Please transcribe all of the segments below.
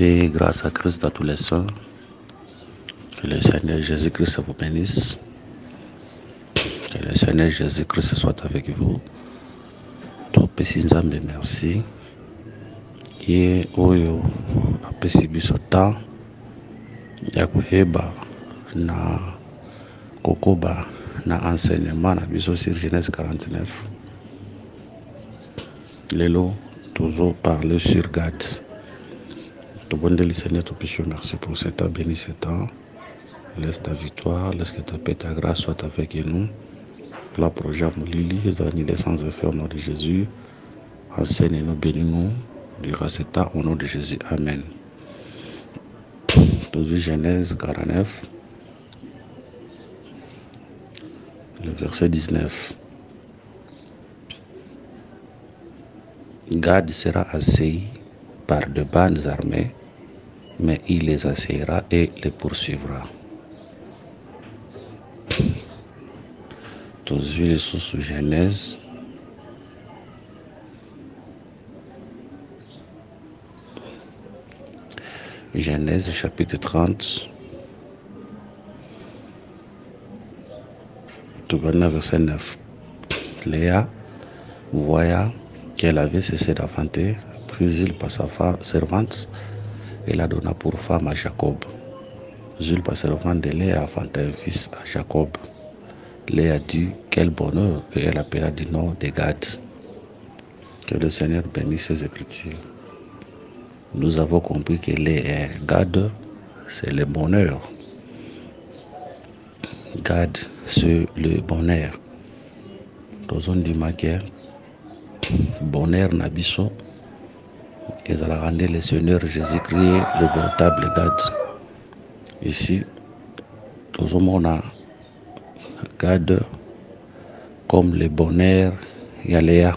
Paix et grâce à Christ à tous les saints. Que le Seigneur Jésus-Christ vous bénisse. Que le Seigneur Jésus-Christ soit avec vous. Topesi Nzambe merci. Ye oyo apesi biso temps ya koyeba na kokoba na enseignement na biso sur Genèse 49. Lelo toujours parler sur Gad. Le Seigneur te prie, merci pour ce temps, bénis ce temps. Laisse ta victoire, laisse que ta paix, ta grâce soit avec nous. La projet Moulili, les années des sans effet au nom de Jésus. Enseigne-nous, bénis-nous durant ce temps au nom de Jésus. Amen. Dans Genèse 49, le verset 19. Gad sera assailli par de bandes armées, mais il les assaillera et les poursuivra. Tous les sous Genèse. Genèse chapitre 30. Tout verset 9. Léa voya qu'elle avait cessé d'enfanter, prit Zilpa sa servante et la donna pour femme à Jacob. Zilpa servante de Léa enfanta un fils à Jacob. Léa dit quel bonheur, et elle appela du nom de Gad. Que le Seigneur bénisse ses écritures. Nous avons compris que Gad, c'est le bonheur. Gad, c'est le bonheur. Nous dit que bonheur nabiso, et ça a rendu le Seigneur Jésus-Christ le véritable Gad. Ici, nous avons Gad comme le bonheur Yaléa.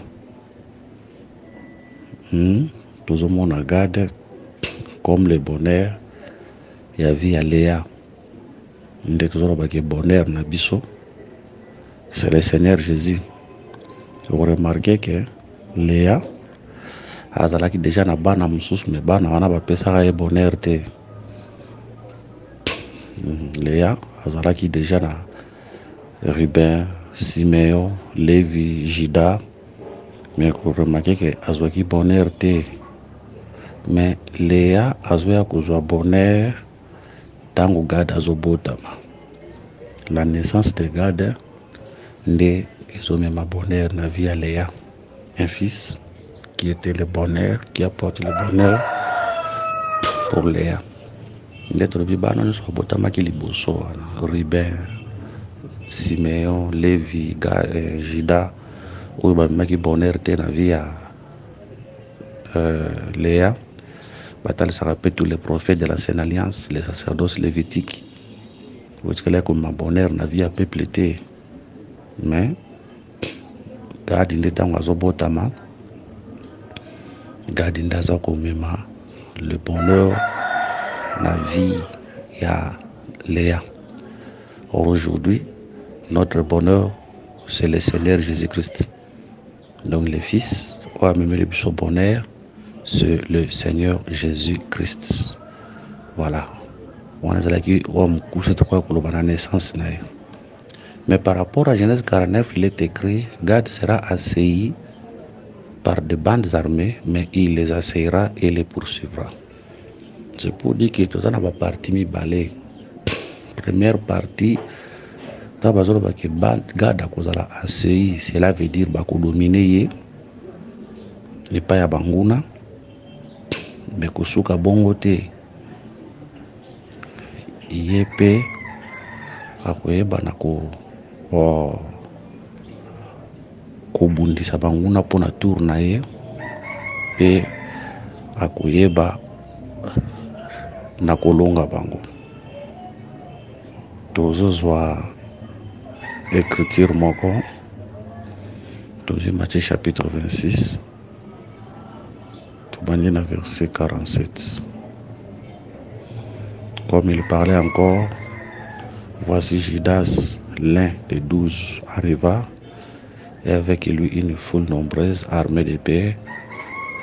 Nous avons Gad comme le bonheur Yavi Yaléa. Nous avons le bonheur Nabiso. C'est le Seigneur Jésus. Vous remarquez que Léa azalaki déjà na bana mususu mais bana wana bapesaka ye bonheur te. Léa azalaki déjà na Ruben, Siméon, Lévi, Juda, mais vous remarquez que azwaki bonheur te. Mais Léa azwaki kozwa bonheur tango Gad azobotama. La naissance de Gad nde ezomema bonheur na vie à Léa. Un fils qui était le bonheur, qui apporte le bonheur pour Léa. L'être bibana nous soit botamaki liboso, Ruben, Siméon, Lévi, Juda, où bamaki bonheur te na vie à Léa. Batal ça rappelle tous les prophètes de l'ancienne alliance, les sacerdoces lévitiques. Vous voyez comme bonheur na vie à peuple te. Mais Gad ndetanga zobotama. Gad ndaza komema le bonheur la vie ya Léa. Aujourd'hui, notre bonheur, c'est le Seigneur Jésus-Christ. Donc le Fils, ou à même le bonheur, c'est le Seigneur Jésus-Christ. Voilà. On a dit que la naissance. Mais par rapport à Genèse 49, il est écrit, Gad sera assailli par de bandes armées, mais il les assaillera et les poursuivra. C'est pour dire que tout ça n'a pas parti mi balai. Première partie, Gad a causé la assailli, cela veut dire bako dominer les paya banguna, mais kusuka bongote yepe akoyeba na kobundisa banguna pona tour na ye pe akoyeba na kolonga bango. Tozozwa écriture moko dans Matthieu chapitre 26 tobandi na verset 47. Comme il parlait encore, voici Judas, l'un des 12, arriva, et avec lui une foule nombreuse armée d'épées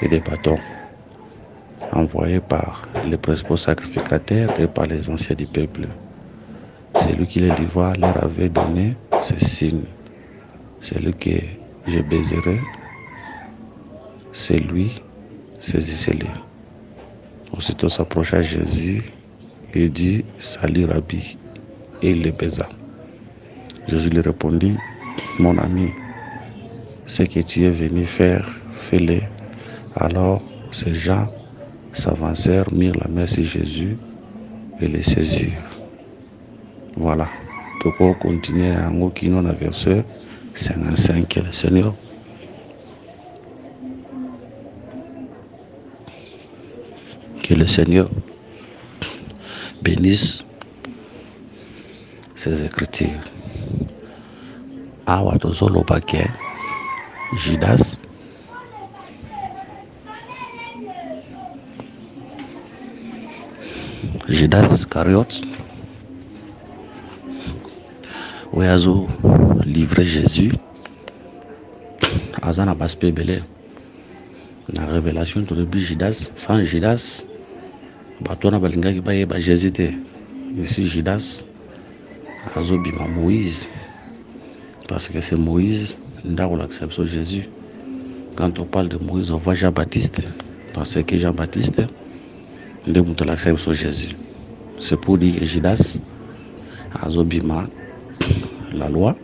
et de bâtons. envoyé par les principaux sacrificateurs et par les anciens du peuple. C'est lui qui les livra, leur avait donné ce signe. C'est lui que je baiserai, c'est lui, saisissez-le. Aussitôt s'approcha Jésus et dit, salut Rabbi, et il le baisa. Jésus lui répondit, mon ami, ce que tu es venu faire, fais-le. Alors ces gens s'avancèrent, mirent la main sur Jésus et le saisirent. Voilà. Donc on continue en haut qui nous a verset 55 que le Seigneur bénisse ses écritures. Awa tozolo bake Judas Iscariote où azo livré Jésus azana baspe belé na révélation to depuis Judas. Sans Judas batona balinga ki baye ba Jésus te. Ici Judas azo bima Moïse parce que c'est Moïse ndako l'acception Jésus. Quand on parle de Moïse on voit Jean-Baptiste parce que Jean-Baptiste ndeko l'acception Jésus. C'est pour dire que Judas azo bima la loi.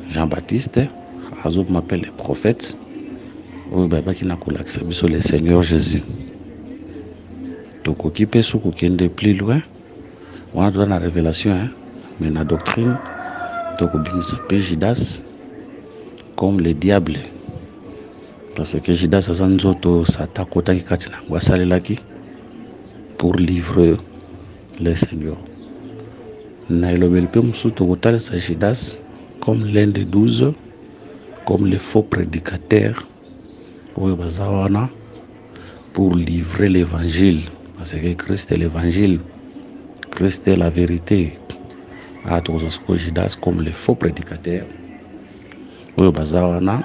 Jean-Baptiste azo m'appelle les prophètes. Oui, bah, qui n'a l'accepté sur le Seigneur Jésus. Donc, qui peut se de plus loin, on a donné la révélation, hein, mais la doctrine, donc, on s'appelle Judas comme le diable. Parce que Judas a zanzoto satakota ki katina wasalelaki pour livrer le Seigneur. Nailobel pe musuto kotal sa Judas comme l'un des 12, comme les faux prédicateurs. Oui, bazawana pour livrer l'évangile. Parce que Christ est l'évangile. Christ est la vérité. À tous Judas comme les faux prédicateurs. Oui, bazawana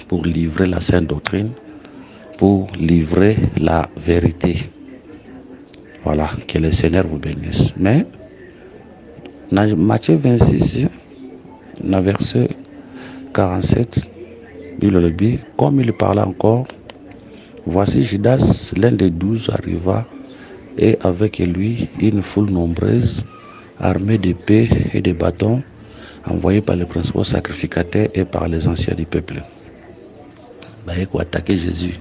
pour livrer la sainte doctrine. Pour livrer la vérité. Voilà, que le Seigneur vous bénisse. Mais, dans Matthieu 26, dans verset 47, comme il parlait encore, voici Judas, l'un des 12, arriva et avec lui une foule nombreuse, armée d'épées et de bâtons, envoyés par les principaux sacrificateurs et par les anciens du peuple. Il faut attaquer Jésus.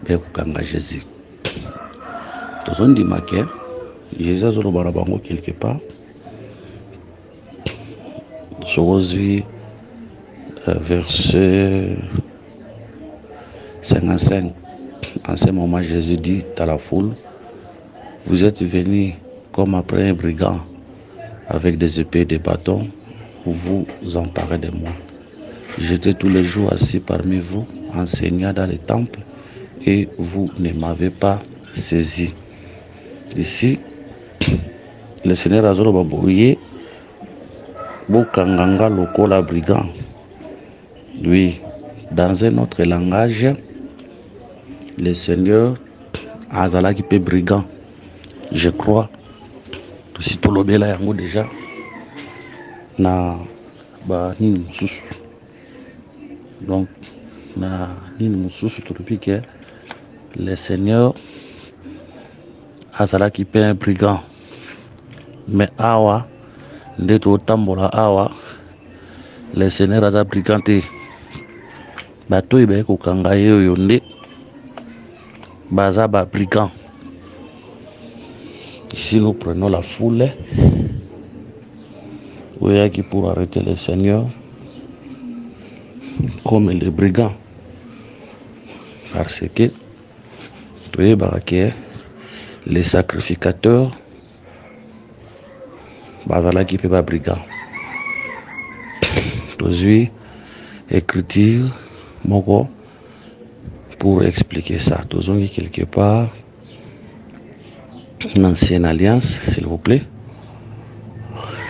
Il faut kanga Jésus. Tous on dit que Jésus a dit quelque part. Verset 55. En ce moment, Jésus dit à la foule, vous êtes venus comme après un brigand avec des épées et des bâtons pour vous emparer de moi. J'étais tous les jours assis parmi vous, enseignant dans les temples, et vous ne m'avez pas saisi. Ici, le Seigneur a dit, Bokanganga lokola brigand. Oui, dans un autre langage, le Seigneur Azala qui peut brigand. Je crois. Si tout le monde est déjà, na ba nini mususu. Donc na nini mususu tout depuis que le Seigneur Azala qui peut un brigand. Mais awa ndeto tambola awa le Seigneur a briganté. Bato ibe kokanga yo nde baza ba brigand. Ici nous prenons la foule qui pour arrêter le Seigneur comme les brigands. Parce que les sacrificateurs bazala qui peut pas brigand. Aujourd'hui, écriture moko pour expliquer ça. Toujours quelque part l'ancienne alliance, s'il vous plaît.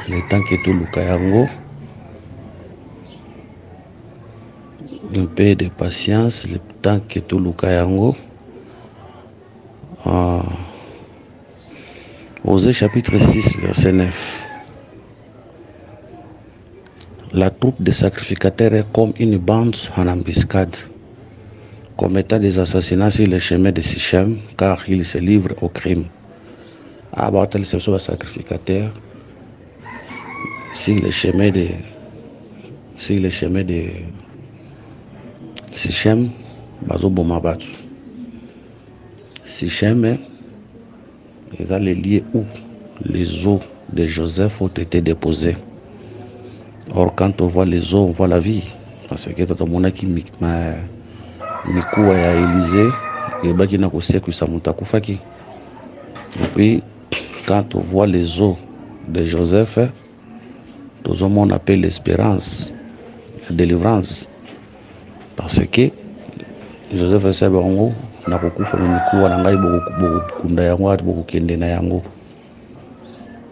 Le temps que tout le kayango, un peu de patience, le temps que tout le kayango, Osée chapitre 6, verset 9. La troupe des sacrificateurs est comme une bande en embuscade, commettant des assassinats sur les chemins de Sichem, car ils se livrent au crime. Abattre les sacrificateurs sur les chemins de Sichem, bazo bomabatu. Sichem est le lieu où les os de Joseph ont été déposés. Or, quand on voit les os, on voit la vie. Parce que tout le monde qui mikuwa ya Élysée, et baki na koseku sa mutakufaki. Et puis, quand on voit les os de Joseph, tout le monde appelle l'espérance, la délivrance. Parce que Joseph est bon, na kokufa mikuwa na ngai bokunda yango ati bokende na yango.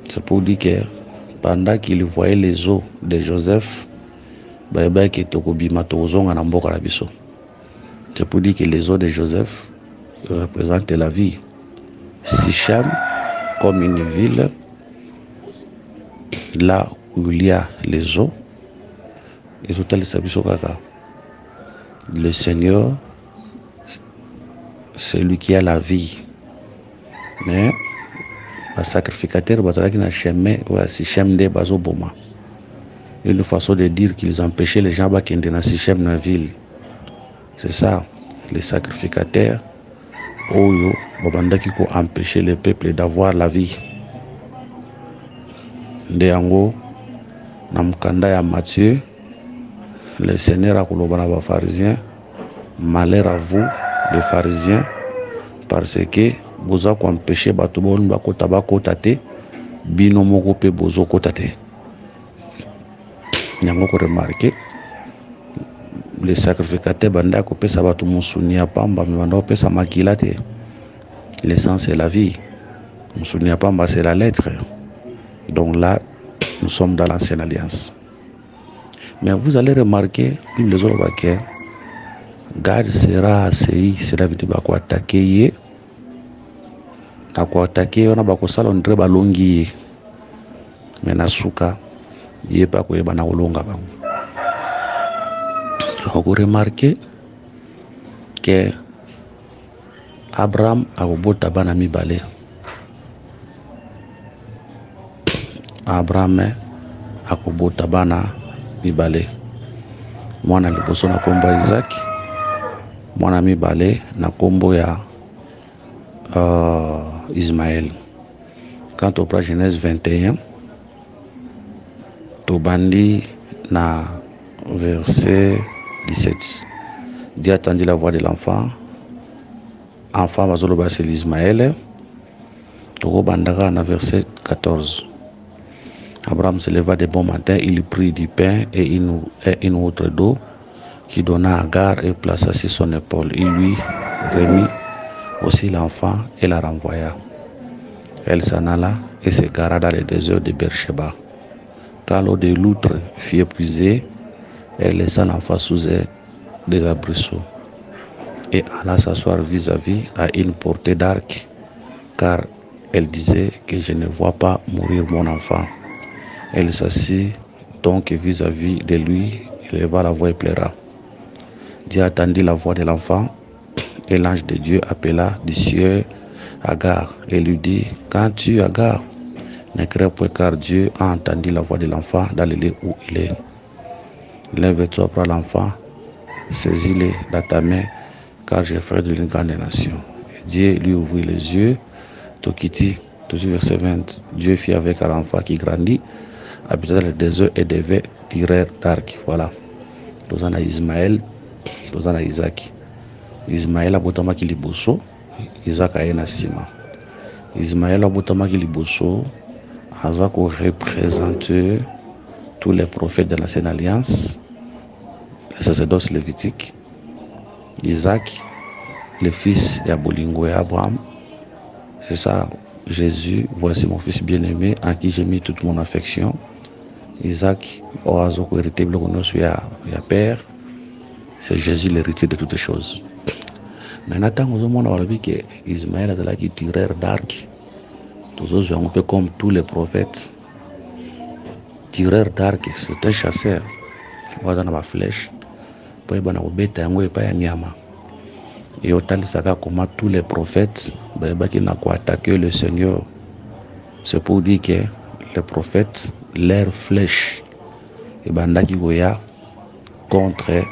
C'est pour dire que pendant qu'il voyait les os de Joseph, c'est pour dire que les os de Joseph représentent la vie. Sichem, comme une ville, là où il y a les os, le Seigneur, c'est lui qui a la vie. Mais le sacrificateur, une façon de dire qu'ils empêchaient les gens qui étaient dans Sichem dans la ville. C'est ça, les sacrificateurs, qui ont empêché le peuple d'avoir la vie. Ndeyango, Namkanda ya Matthieu, le Seigneur a colobana les pharisiens, malheur à vous, les pharisiens, parce que vous avez empêché Batubon Bakotaba Tate, Binomoko pe Bozo Kotate. Nyango ko remarqué, les sacrificateurs banda ko pesa batu musunia pamba mi banda ko pesa makilate. L'essence c'est la vie. Musunia pamba c'est la lettre. Donc là, nous sommes dans l'ancienne alliance. Mais vous allez remarquer, Bible les autres que Gad sera assis, c'est la vie de bako attaquer. Ako attaquer, on a bako salon de balongi. Mais nasuka. Il pas quoi bana olonga ba. On peut remarquer que Abraham a obota bana mibale. Abraham a obota bana mibale. Mwana liboso na kombo Isaac, mwana mibale na kombo ya Ismaël. Quand on prend Genèse 21, Tobandi na verset 17. Dieu attendit la voix de l'enfant. Enfant bazoloba c'est l'Ismaël. Tobandara na verset 14. Abraham se leva de bon matin, il prit du pain et une autre d'eau qui donna à Agar et plaça sur son épaule. Il lui remit aussi l'enfant et la renvoya. Elle s'en alla et se gara dans le désert de Beersheba. Quand l'eau de l'outre fut épuisée, elle laissa l'enfant sous des arbrisseaux et alla s'asseoir vis-à-vis à une portée d'arc, car elle disait que je ne vois pas mourir mon enfant. Elle s'assit donc vis-à-vis de lui, éleva la voix et pleura. Dieu attendit la voix de l'enfant et l'ange de Dieu appela du ciel Agar et lui dit, quand tu Agar, ne crains point car Dieu a entendu la voix de l'enfant dans le lieu où il est. Lève-toi, prends l'enfant, saisis-le dans ta main, car j'ai fait de une grande nation. Et Dieu lui ouvrit les yeux, Tokiti, toujours verset 20. Dieu fit avec l'enfant qui grandit, habitait dans le désert et devait tirer d'arc. Voilà. Nous en a Ismaël, nous en a Isaac. Ismaël a botama qui liboso, Isaac a un asima. Ismaël a botama qui liboso, Isaac représente tous les prophètes de l'ancienne alliance, les sacerdoces lévitiques. Isaac, le fils d'Abolingo et Abraham. C'est ça, Jésus, voici mon fils bien-aimé en qui j'ai mis toute mon affection. Isaac, Oazoko héritier, il y a père. C'est Jésus l'héritier de toutes choses. Maintenant, tant que monde a vu que Ismaël a qui tireur d'arc, tous autres un peu comme tous les prophètes. Tireur d'arc, c'est un chasseur. Il a une flèche. Puis il a un nyama. Et autant comme tous les prophètes, qui n'a pas attaqué le Seigneur. C'est pour dire que les prophètes, leurs flèches, et bandaki goya contre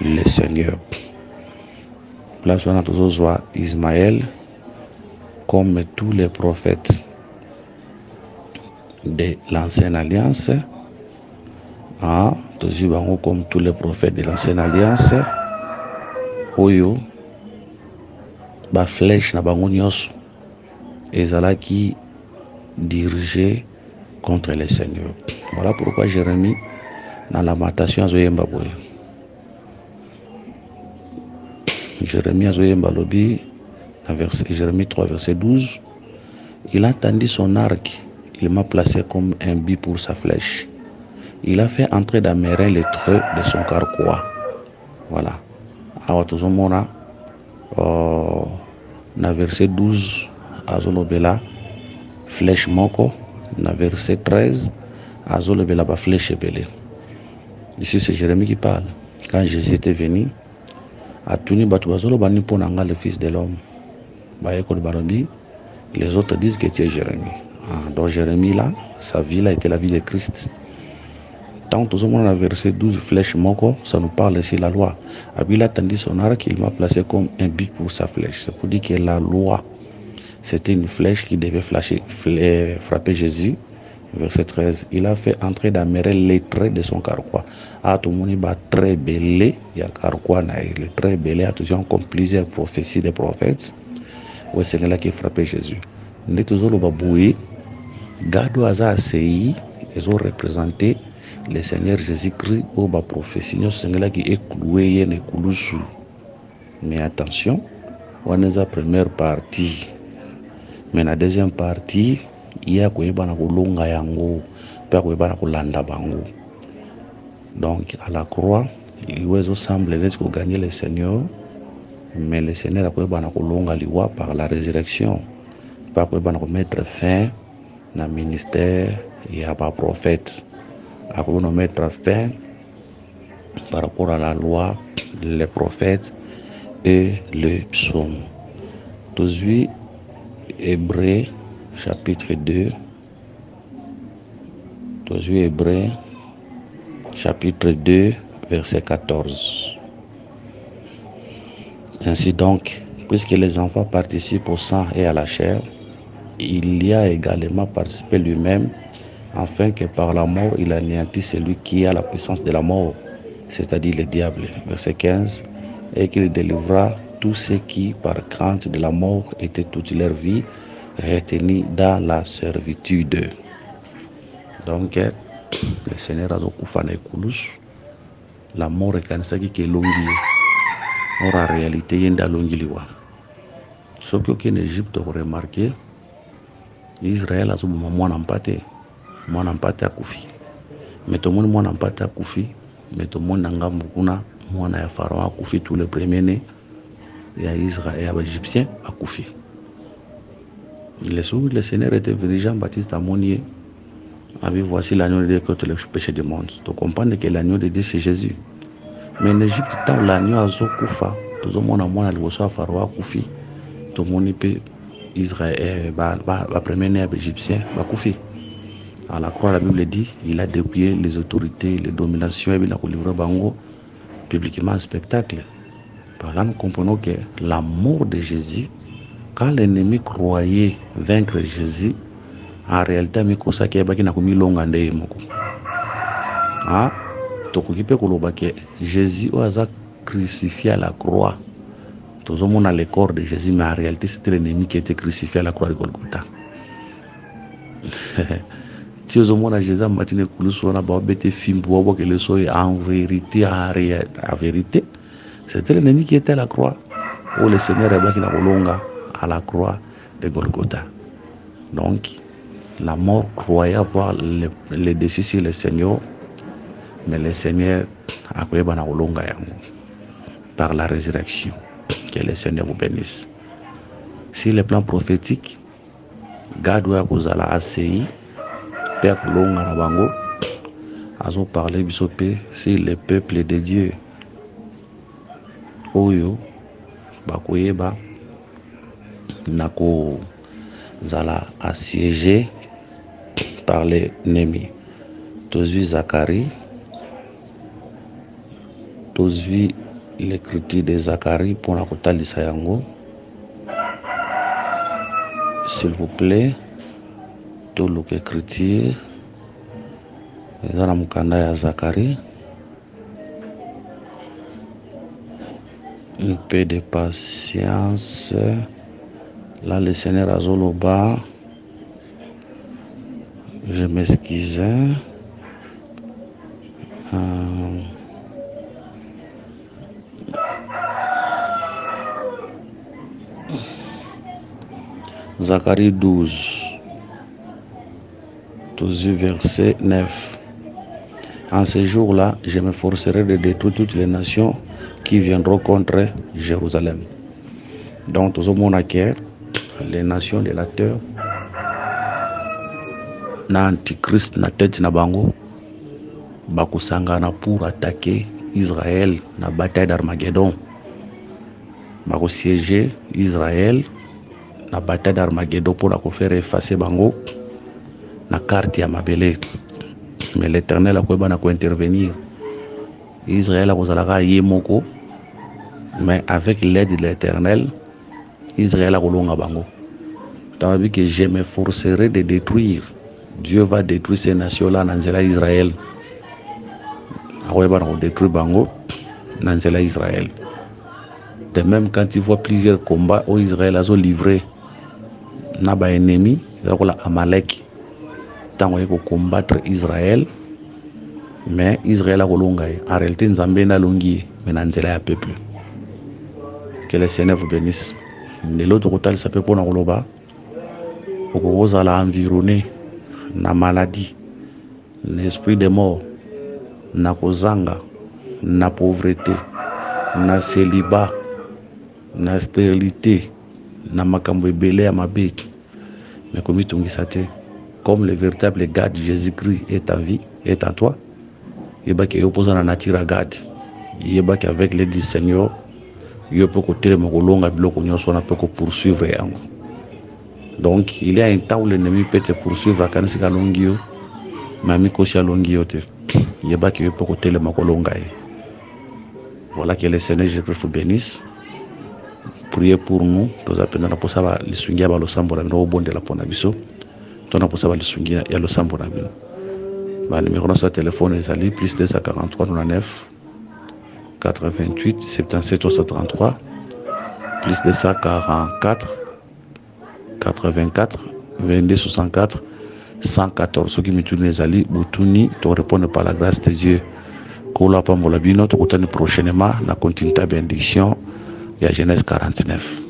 le Seigneur. Là, on a toujours Ismaël, comme tous les prophètes de l'ancienne alliance, toujours comme tous les prophètes de l'ancienne alliance, oyo ba flèche na bango nyonso ezalaki dirigé contre le Seigneur. Voilà pourquoi Jérémie dans la lamentation azoyemba boye. Jérémie azoyemba lobi Jérémie 3 verset 12. Il a tendu son arc, il m'a placé comme un but pour sa flèche. Il a fait entrer dans mes reins les traits de son carquois. Voilà. Awa tozomona na verset 12 azolobela flèche moko, na verset 13 azolobela ba flèche ebele. Ici c'est Jérémie qui parle. Quand Jésus était venu, atuni batu bazoloba ni pona nga le fils de l'homme. Bayeko de barobi, les autres disent que tu es Jérémie. Donc Jérémie là, sa vie là était la vie de Christ. Tant tout le monde a verset 12 flèche moko, ça nous parle ici la loi. Abila tandis son arc, il m'a placé comme un but pour sa flèche. C'est pour dire que la loi, c'était une flèche qui devait frapper Jésus. Verset 13, il a fait entrer dans mes reins les traits de son carquois. Tout le monde va très belé, il y a carquois, les traits belés, attention, comme plusieurs prophéties des prophètes. Ouais, c'est là qui frappait Jésus. Nous toujours le baboué, Gado Aza Sei, ils ont représenté le Seigneur Jésus-Christ au bas prophétie. C'est là qui est cloué, il est cloué. Mais attention, on est la première partie. Mais la deuxième partie, il y a quoi bana kulunga yango, pas quoi bana kulanda bango. Donc à la croix, il semble gagner le Seigneur, mais le Seigneur a quoi bana kulunga liwa par la résurrection, pas quoi bana mettre fin na ministère et à pas prophète, à quoi mettre fin par rapport à la loi, les prophètes et le psaume. Aujourd'hui, Hébreux chapitre 2. Aujourd'hui, Hébreux chapitre 2, verset 14. Ainsi donc, puisque les enfants participent au sang et à la chair, il y a également participé lui-même, afin que par la mort il anéantisse celui qui a la puissance de la mort, c'est-à-dire le diable. Verset 15. Et qu'il délivra tous ceux qui, par crainte de la mort, étaient toute leur vie retenus dans la servitude. Donc, le Seigneur a dit la mort est qui est longue. Or, en réalité, il y a une longue. Ce que en Égypte a remarqué, Israël a dit moi n'empate à Koufi. Mais tout le monde moi n'empate à Koufi. Mais tout le monde n'a pas beaucoup. Moi, na Pharaon a Koufi tous les premiers nés. Il y a Israël, il y a Égyptien à Koufi. Le Seigneur était venu, Jean-Baptiste à Monnier. Avait voici l'agneau de Dieu contre le péché du monde. Tu comprends que l'agneau de Dieu c'est Jésus. Mais en Égypte, tant l'agneau a Koufa, tout le monde a moins le Pharaon à Koufi. Tout le monde peut Israël, le premier né égyptien, à Koufi. À la croix, la Bible dit, il a dépouillé les autorités, les dominations, et il a livré Bango publiquement un spectacle. Par là, nous comprenons que la mort de Jésus, quand l'ennemi croyait vaincre Jésus, en réalité, il y a des longue Jésus a crucifié à la croix. Tout le monde a le corps de Jésus, mais en réalité, c'était l'ennemi qui était crucifié à la croix de Golgotha. Si vous avez Jésus a matin en vérité, c'était l'ennemi qui était à la croix. Où le Seigneur est à la croix de Golgotha. Donc, la mort croyait avoir le dessus sur le Seigneur, mais le Seigneur a créé par la résurrection. Que le Seigneur vous bénisse. Sur le plan prophétique, Gad wa kozala ACI, Père Kolonga na bango, azo parler bisope sur le peuple de Dieu. Oyo bakoyeba nako zala assiégé par l'ennemi. Tozui Zacharie, tozui l'écriture de Zacharie pour la kotalisa yango. S'il vous plaît, tout l'écriture ezana mukanda ya Zacharie. Un peu de patience. Là, le Seigneur Azoloba, je m'excuse. Zacharie 12, verset 9. En ce jour-là, je me forcerai de détruire toutes les nations qui viendront contre Jérusalem. Donc, tout le monde a les nations de la terre, na antichrist na tête na bango, bakusangana pour attaquer Israël na bataille d'Armageddon. Bakusiéger Israël na bataille d'Armageddon pour la faire effacer bango na carte ya mabele. Mais l'Éternel a quoi intervenir. Israël a kozalaka yemoko, mais avec l'aide de l'Éternel, Israël a kolonga bango. Tant que je me forcerai de détruire, Dieu va détruire ces nations-là dans Israël. Akoyeba na détruire bango dans Israël. De même quand tu vois plusieurs combats où Israël a livré na ba ennemi, la Amalek. Tant qu'on combattre Israël, mais Israël a kolonga. En réalité, Nzambe na longi, mais dans ya peuple. Que le Seigneur vous bénisse. De l'autre côté, ça peut pas koloba. Pour que vous allez environner na maladie, l'esprit de mort, na kozanga, na pauvreté, na célibat, na stérilité, na makambo ebele ya mabe. Mais comme comme le véritable Gad Jésus-Christ est ta vie, est à toi, il y a qui oppose la nature à Gad. Il y a qui avec l'aide du Seigneur, il y a beaucoup de longa bloc on soit peut poursuivre. Donc il y a un temps où l'ennemi peut te poursuivre à Kansika Longio, Mami Kosia Longio, il y a qui peut côté le Makolonga. Voilà que le Seigneur Jésus vous bénisse. Priez pour nous, nous appelons pour ça le swingia ba lo sambora no bon de la ponabiso. Tona pour ça le swingia ya lo sambora bino. Ba numéro de téléphone est ali plus 243 99 88 77 333 plus 244 84 22 64 114. Ceux qui me tournent les alliés, Boutuni, te répondre par la grâce de Dieu. Koula Pambolabino, te prochainement, la continuité bénédiction, il y a Genèse 49.